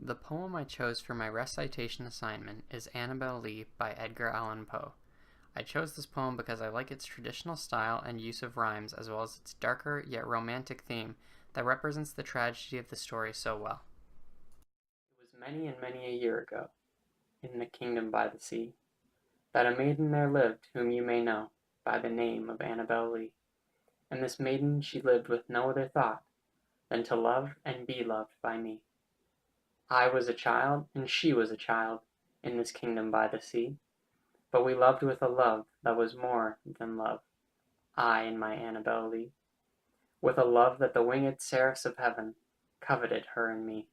The poem I chose for my recitation assignment is Annabel Lee by Edgar Allan Poe. I chose this poem because I like its traditional style and use of rhymes, as well as its darker yet romantic theme that represents the tragedy of the story so well. It was many and many a year ago, in the kingdom by the sea, that a maiden there lived whom you may know by the name of Annabel Lee. And this maiden she lived with no other thought than to love and be loved by me. I was a child, and she was a child, in this kingdom by the sea, but we loved with a love that was more than love, I and my Annabel Lee, with a love that the winged seraphs of heaven coveted her and me.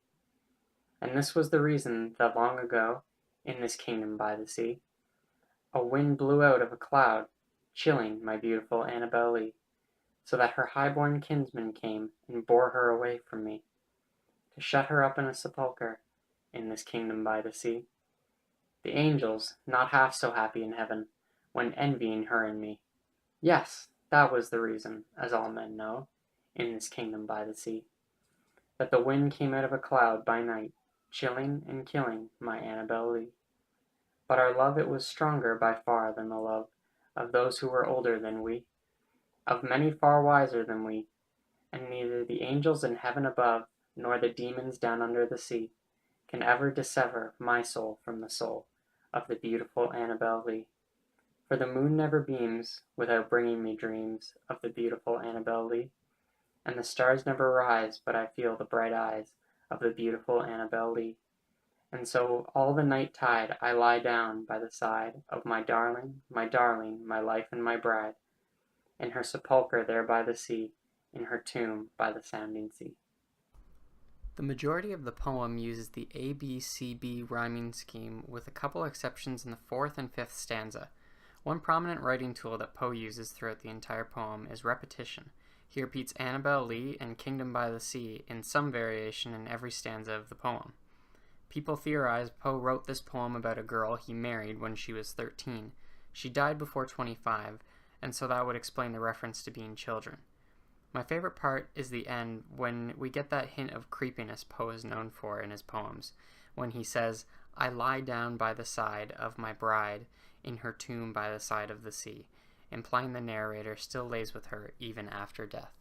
And this was the reason that long ago, in this kingdom by the sea, a wind blew out of a cloud, chilling my beautiful Annabel Lee, so that her high-born kinsman came and bore her away from me, to shut her up in a sepulchre in this kingdom by the sea. The angels, not half so happy in heaven, went envying her and me. Yes, that was the reason, as all men know, in this kingdom by the sea, that the wind came out of a cloud by night, chilling and killing my Annabel Lee. But our love it was stronger by far than the love of those who were older than we, of many far wiser than we, and neither the angels in heaven above, nor the demons down under the sea, can ever dissever my soul from the soul of the beautiful Annabel Lee. For the moon never beams without bringing me dreams of the beautiful Annabel Lee, and the stars never rise but I feel the bright eyes of the beautiful Annabel Lee. And so all the night tide I lie down by the side of my darling, my life and my bride, in her sepulchre there by the sea, in her tomb by the sounding sea. The majority of the poem uses the A-B-C-B rhyming scheme, with a couple exceptions in the fourth and fifth stanza. One prominent writing tool that Poe uses throughout the entire poem is repetition. He repeats Annabel Lee and Kingdom by the Sea in some variation in every stanza of the poem. People theorize Poe wrote this poem about a girl he married when she was 13. She died before 25, and so that would explain the reference to being children. My favorite part is the end, when we get that hint of creepiness Poe is known for in his poems, when he says, "I lie down by the side of my bride in her tomb by the side of the sea," implying the narrator still lays with her even after death.